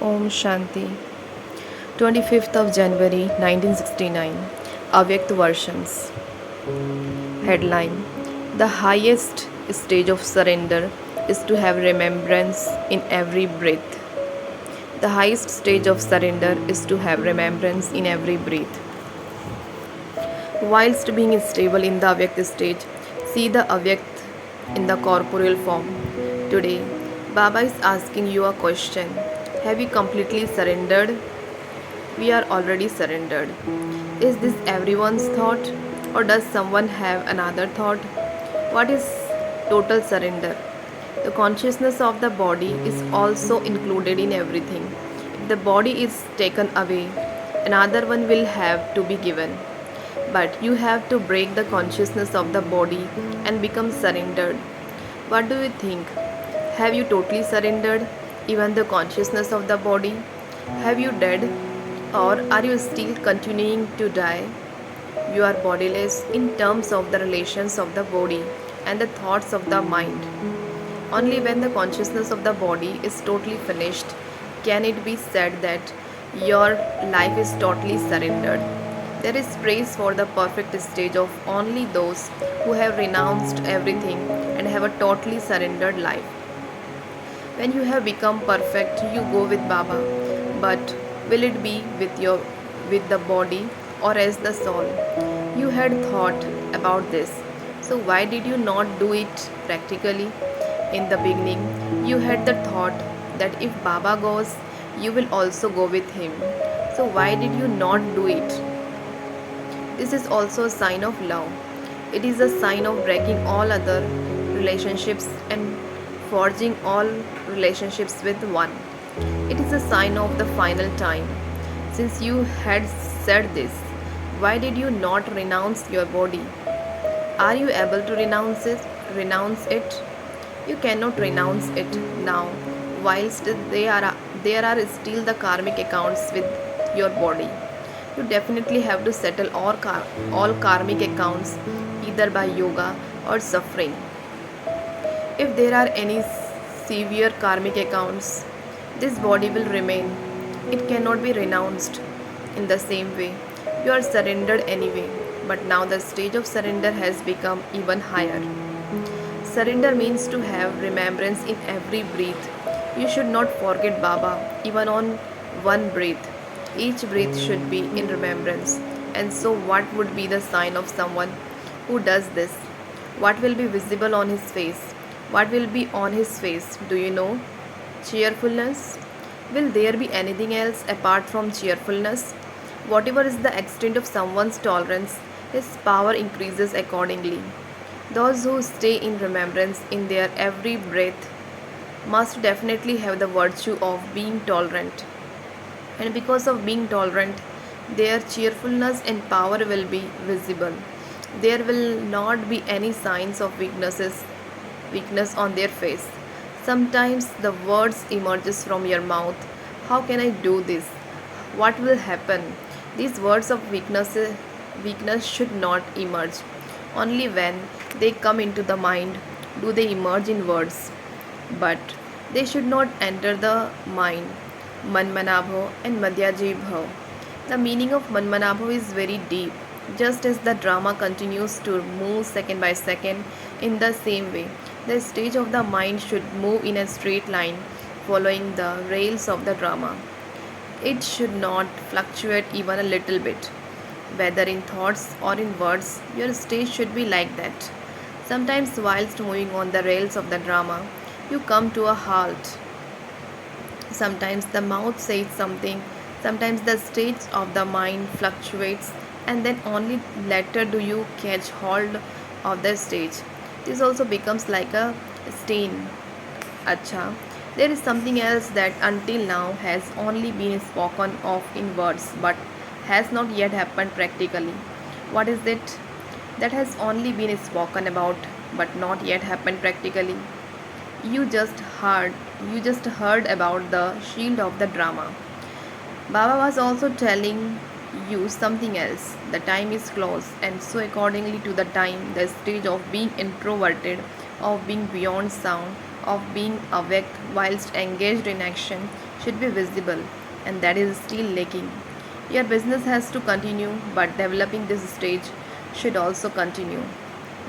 Om Shanti. 25th of January 1969. Avyakt versions. Headline: The highest stage of surrender is to have remembrance in every breath. The highest stage of surrender is to have remembrance in every breath. Whilst being stable in the Avyakt stage, see the Avyakt in the corporeal form. Today, Baba is asking you a question. Have you completely surrendered? We are already surrendered. Is this everyone's thought, or does someone have another thought? What is total surrender? The consciousness of the body is also included in everything. If the body is taken away, another one will have to be given. But you have to break the consciousness of the body and become surrendered. What do you think? Have you totally surrendered, even the consciousness of the body? Have you dead, or are you still continuing to die? You are bodiless in terms of the relations of the body and the thoughts of the mind. Only when the consciousness of the body is totally finished can it be said that your life is totally surrendered. There is praise for the perfect stage of only those who have renounced everything and have a totally surrendered life. When you have become perfect, you go with Baba. But will it be with the body or as the soul? You had thought about this. So why did you not do it practically? In the beginning, you had the thought that if Baba goes, you will also go with him. So why did you not do it? This is also a sign of love. It is a sign of breaking all other relationships and forging all relationships with one. It is a sign of the final time. Since you had said this, why did you not renounce your body? Are you able to renounce it? Renounce it? You cannot renounce it now, whilst there are still the karmic accounts with your body. You definitely have to settle all karmic accounts either by yoga or suffering. If there are any severe karmic accounts, this body will remain. It cannot be renounced. In the same way, you are surrendered anyway, but now the stage of surrender has become even higher. Surrender means to have remembrance in every breath. You should not forget Baba, even on one breath. Each breath should be in remembrance. And so, what would be the sign of someone who does this? What will be visible on his face? What will be on his face? Do you know? Cheerfulness? Will there be anything else apart from cheerfulness? Whatever is the extent of someone's tolerance, his power increases accordingly. Those who stay in remembrance in their every breath must definitely have the virtue of being tolerant. And because of being tolerant, their cheerfulness and power will be visible. There will not be any signs of weakness on their face. Sometimes the words emerges from your mouth. How can I do this? What will happen? These words of weakness should not emerge. Only when they come into the mind do they emerge in words. But they should not enter the mind. Manmanabho and Madhyajibho. The meaning of Manmanabho is very deep. Just as the drama continues to move second by second, in the same way, the stage of the mind should move in a straight line, following the rails of the drama. It should not fluctuate even a little bit. Whether in thoughts or in words, your stage should be like that. Sometimes, whilst moving on the rails of the drama, you come to a halt. Sometimes the mouth says something, sometimes the stage of the mind fluctuates, and then only later do you catch hold of the stage. This also becomes like a stain. Acha, there is something else that until now has only been spoken of in words but has not yet happened practically. What is it? That has only been spoken about but not yet happened practically. You just heard you just heard about the shield of the drama. Baba was also telling you something else. The time is close, and so accordingly to the time, the stage of being introverted, of being beyond sound, of being awake whilst engaged in action should be visible, and that is still lacking. Your business has to continue, but developing this stage should also continue.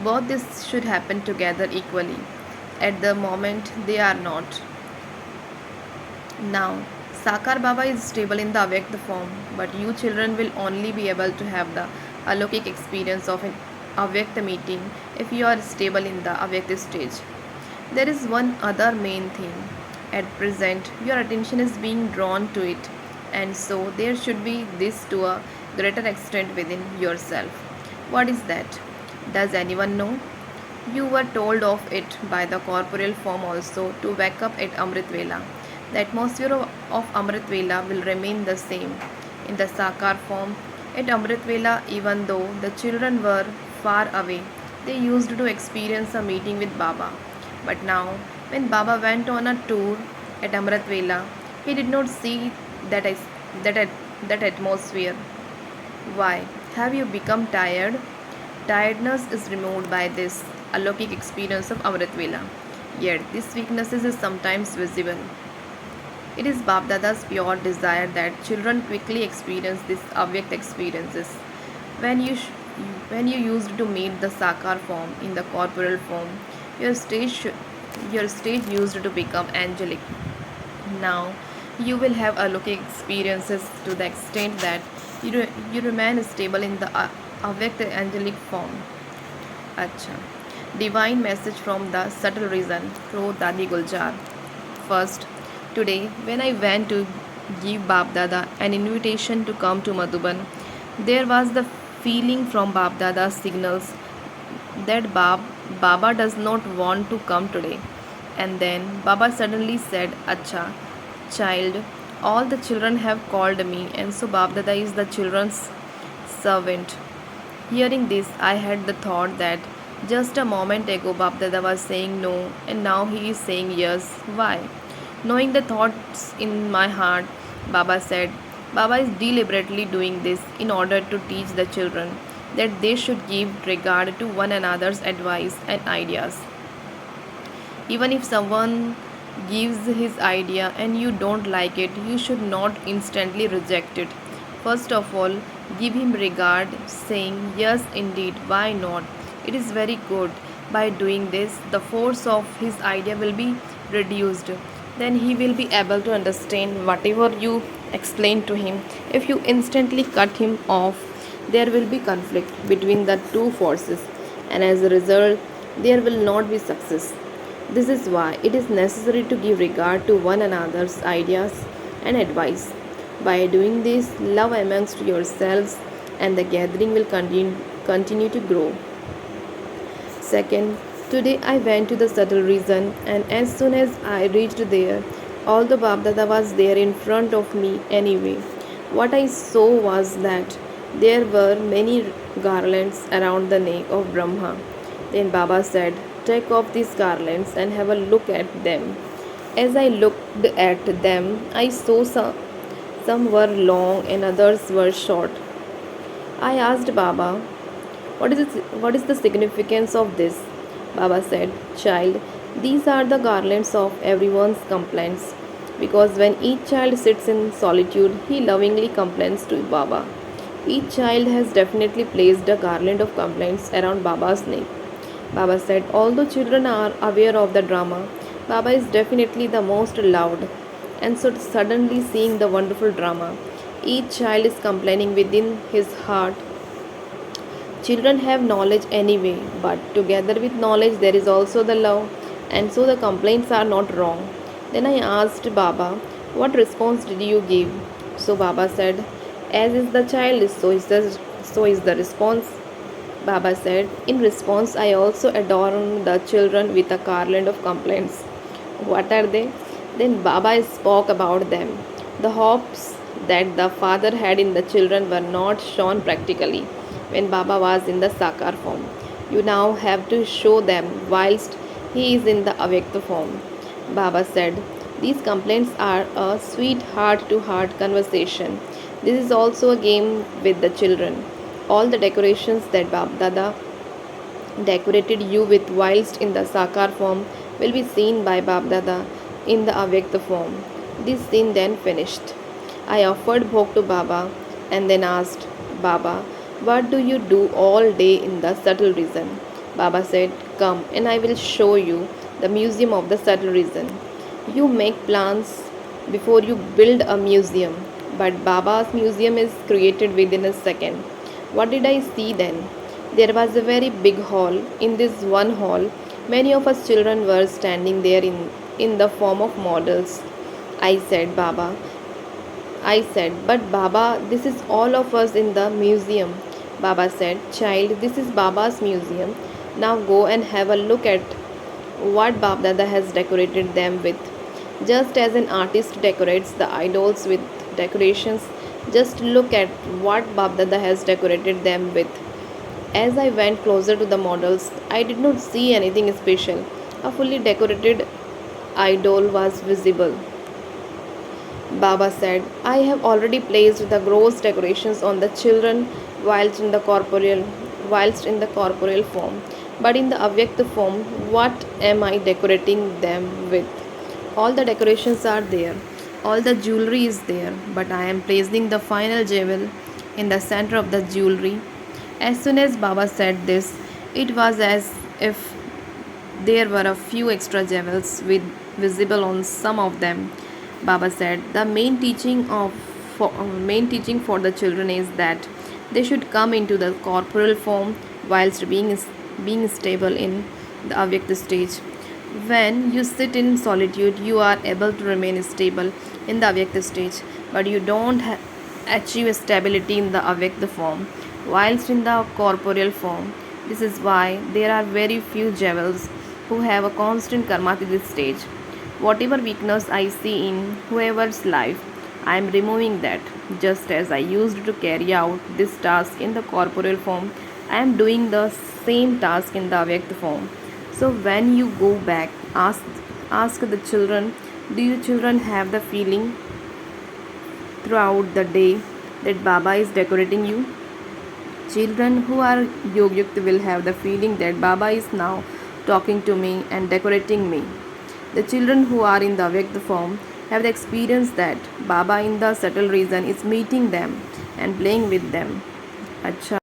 Both this should happen together equally. At the moment, they are not. Now, Sakar Baba is stable in the Avyakt form, but you children will only be able to have the alokik experience of an Avyakt meeting if you are stable in the Avyakt stage. There is one other main thing. At present, your attention is being drawn to it, and so there should be this to a greater extent within yourself. What is that? Does anyone know? You were told of it by the corporeal form also to wake up at Amrit Vela. The atmosphere of Amrit Vela will remain the same in the Sakar form. At Amrit Vela, even though the children were far away, they used to experience a meeting with Baba. But now, when Baba went on a tour at Amrit Vela, he did not see that, that atmosphere. Why? Have you become tired? Tiredness is removed by this alokik experience of Amrit Vela. Yet, this weakness is sometimes visible. It is Bapdada's pure desire that children quickly experience these Avyakt experiences. When you, when you used to meet the Sakar form in the corporeal form, your stage used to become angelic. Now, you will have alokik experiences to the extent that you remain stable in the Avyakt angelic form. Acha. Divine message from the subtle reason through Dadi Guljar. First, today when I went to give Bab Dada an invitation to come to Madhuban, there was the feeling from Bab Dada's signals that Baba does not want to come today. And then Baba suddenly said, Acha, child, all the children have called me, and so Bab Dada is the children's servant. Hearing this, I had the thought that just a moment ago Bab Dada was saying no, and now he is saying yes. Why? Knowing the thoughts in my heart, Baba said, Baba is deliberately doing this in order to teach the children that they should give regard to one another's advice and ideas. Even if someone gives his idea and you don't like it, you should not instantly reject it. First of all, give him regard, saying, Yes, indeed, why not? It is very good. By doing this, the force of his idea will be reduced. Then he will be able to understand whatever you explain to him. If you instantly cut him off, there will be conflict between the two forces, and as a result, there will not be success. This is why it is necessary to give regard to one another's ideas and advice. By doing this, love amongst yourselves and the gathering will continue to grow. Second, today I went to the subtle reason, and as soon as I reached there, although Babdada was there in front of me anyway, what I saw was that there were many garlands around the neck of Brahma. Then Baba said, Take off these garlands and have a look at them. As I looked at them, I saw some were long and others were short. I asked Baba, what is the significance of this? Baba said, Child, these are the garlands of everyone's complaints. Because when each child sits in solitude, he lovingly complains to Baba. Each child has definitely placed a garland of complaints around Baba's neck. Baba said, Although children are aware of the drama, Baba is definitely the most loved. And so, suddenly seeing the wonderful drama, each child is complaining within his heart. Children have knowledge anyway, but together with knowledge, there is also the love, and so the complaints are not wrong. Then I asked Baba, What response did you give? So Baba said, As is the child, so is the response. Baba said, In response, I also adorn the children with a garland of complaints. What are they? Then Baba spoke about them. The hopes that the father had in the children were not shown practically when Baba was in the Sakar form. You now have to show them whilst he is in the Avyakt form. Baba said, These complaints are a sweet heart to heart conversation. This is also a game with the children. All the decorations that Bab Dada decorated you with whilst in the Sakar form will be seen by Bab Dada in the Avyakt form. This scene then finished. I offered bhog to Baba and then asked, Baba, what do you do all day in the subtle reason? Baba said, come and I will show you the museum of the subtle reason. You make plans before you build a museum, but Baba's museum is created within a second. What did I see then? There was a very big hall. In this one hall, many of us children were standing there in the form of models. I said, Baba, I said, but Baba, this is all of us in the museum. Baba said, child, this is Baba's museum. Now go and have a look at what Bab Dada has decorated them with. Just as an artist decorates the idols with decorations, just look at what Bab Dada has decorated them with. As I went closer to the models, I did not see anything special. A fully decorated idol was visible. Baba said, I have already placed the gross decorations on the children whilst in the corporeal form. But in the Avyakt form, what am I decorating them with? All the decorations are there, all the jewelry is there, but I am placing the final jewel in the center of the jewelry. As soon as Baba said this, it was as if there were a few extra jewels with visible on some of them. Baba said the main teaching for the children is that they should come into the corporeal form whilst being stable in the Avyakt stage. When you sit in solitude, you are able to remain stable in the Avyakt stage, but you don't achieve stability in the Avyakt form whilst in the corporeal form. This is why there are very few jewels who have a constant karma to this stage. Whatever weakness I see in whoever's life, I am removing that. Just as I used to carry out this task in the corporeal form, I am doing the same task in the Avyakt form. So when you go back, ask the children, do you children have the feeling throughout the day that Baba is decorating you? Children who are yogyukt will have the feeling that Baba is now talking to me and decorating me. The children who are in the Avyakt form have the experience that Baba in the subtle reason is meeting them and playing with them. Acha.